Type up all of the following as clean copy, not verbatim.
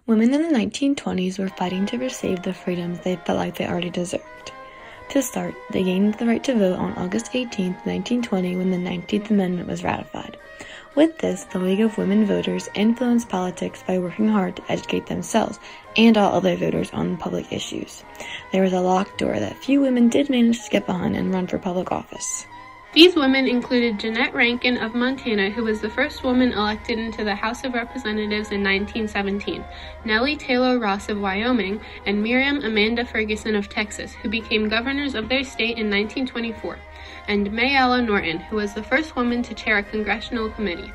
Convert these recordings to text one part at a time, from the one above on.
Women in the 1920s were fighting to receive the freedoms they felt like they already deserved. To start, they gained the right to vote on August 18, 1920, when the 19th Amendment was ratified. With this, the League of Women Voters influenced politics by working hard to educate themselves and all other voters on public issues. There was a locked door that few women did manage to get behind and run for public office. These women included Jeannette Rankin of Montana, who was the first woman elected into the House of Representatives in 1917, Nellie Taylor Ross of Wyoming, and Miriam Amanda Ferguson of Texas, who became governors of their state in 1924, and Mayella Norton, who was the first woman to chair a congressional committee.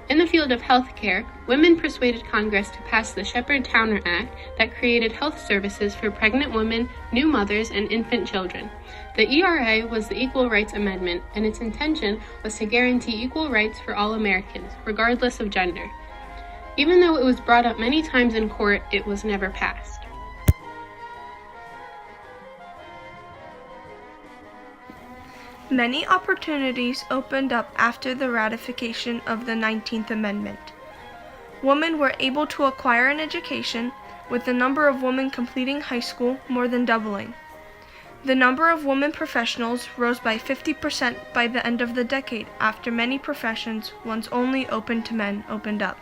In the field of health care, women persuaded Congress to pass the Shepard-Towner Act that created health services for pregnant women, new mothers, and infant children. The ERA was the Equal Rights Amendment, and its intention was to guarantee equal rights for all Americans, regardless of gender. Even though it was brought up many times in court, it was never passed. Many opportunities opened up after the ratification of the 19th Amendment. Women were able to acquire an education, with the number of women completing high school more than doubling. The number of women professionals rose by 50% by the end of the decade after many professions once only open to men opened up.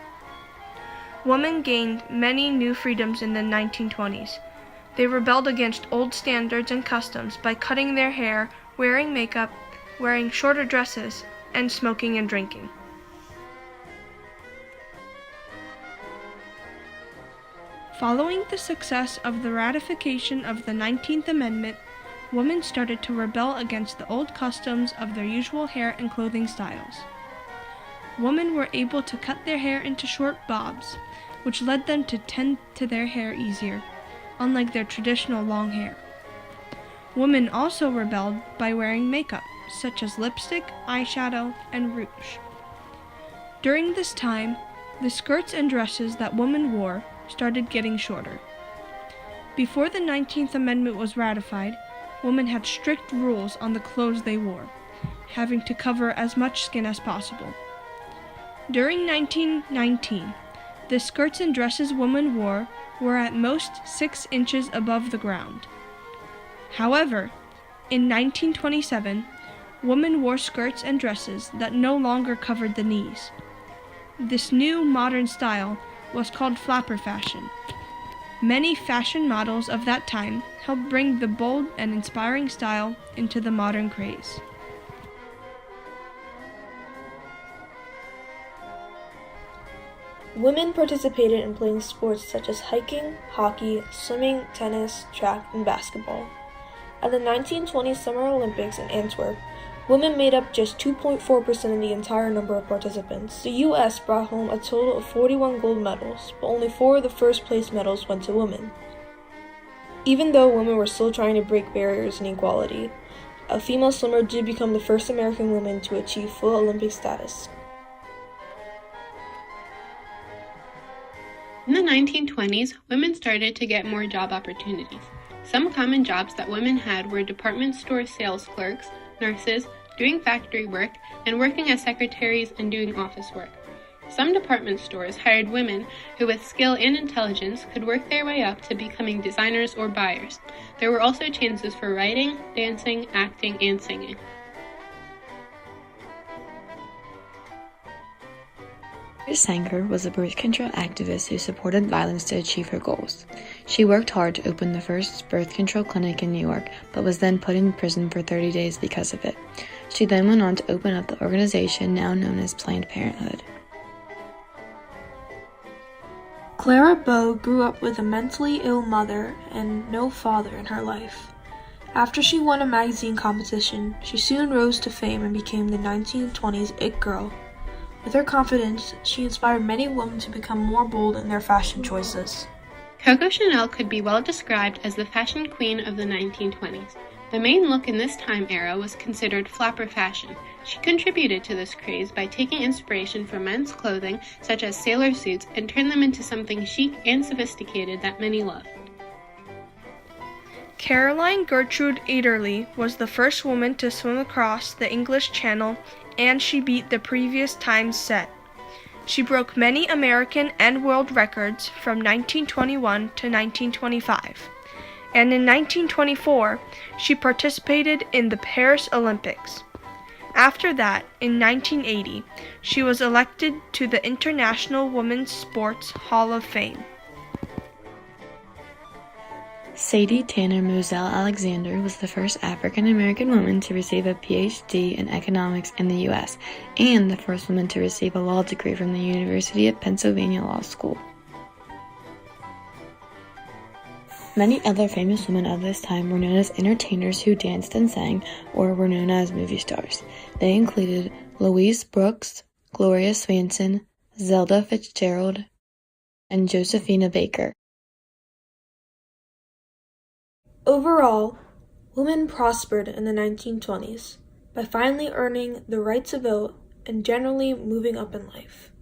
Women gained many new freedoms in the 1920s. They rebelled against old standards and customs by cutting their hair, wearing makeup, wearing shorter dresses, and smoking and drinking. Following the success of the ratification of the 19th Amendment, women started to rebel against the old customs of their usual hair and clothing styles. Women were able to cut their hair into short bobs, which led them to tend to their hair easier, unlike their traditional long hair. Women also rebelled by wearing makeup, such as lipstick, eyeshadow, and rouge. During this time, the skirts and dresses that women wore started getting shorter. Before the 19th Amendment was ratified, women had strict rules on the clothes they wore, having to cover as much skin as possible. During 1919, the skirts and dresses women wore were at most 6 inches above the ground. However, in 1927, women wore skirts and dresses that no longer covered the knees. This new modern style was called flapper fashion. Many fashion models of that time helped bring the bold and inspiring style into the modern craze. Women participated in playing sports such as hiking, hockey, swimming, tennis, track, and basketball. At the 1920 Summer Olympics in Antwerp, women made up just 2.4% of the entire number of participants. The U.S. brought home a total of 41 gold medals, but only 4 of the first-place medals went to women. Even though women were still trying to break barriers in equality, a female swimmer did become the first American woman to achieve full Olympic status. In the 1920s, women started to get more job opportunities. Some common jobs that women had were department store sales clerks, nurses, doing factory work, and working as secretaries and doing office work. Some department stores hired women who with skill and intelligence could work their way up to becoming designers or buyers. There were also chances for writing, dancing, acting, and singing. Margaret Sanger was a birth control activist who supported violence to achieve her goals. She worked hard to open the first birth control clinic in New York, but was then put in prison for 30 days because of it. She then went on to open up the organization now known as Planned Parenthood. Clara Bow grew up with a mentally ill mother and no father in her life. After she won a magazine competition, she soon rose to fame and became the 1920s It Girl. With her confidence, she inspired many women to become more bold in their fashion choices. Coco Chanel could be well described as the fashion queen of the 1920s. The main look in this time era was considered flapper fashion. She contributed to this craze by taking inspiration from men's clothing, such as sailor suits, and turned them into something chic and sophisticated that many loved. Caroline Gertrude Adderley was the first woman to swim across the English Channel, and she beat the previous time's set. She broke many American and world records from 1921 to 1925, and in 1924 she participated in the Paris Olympics. After that, in 1980, she was elected to the International Women's Sports Hall of Fame. Sadie Tanner Moselle Alexander was the first African American woman to receive a PhD in economics in the U.S. and the first woman to receive a law degree from the University of Pennsylvania Law School. Many other famous women of this time were known as entertainers who danced and sang, or were known as movie stars. They included Louise Brooks, Gloria Swanson, Zelda Fitzgerald, and Josephina Baker. Overall, women prospered in the 1920s by finally earning the right to vote and generally moving up in life.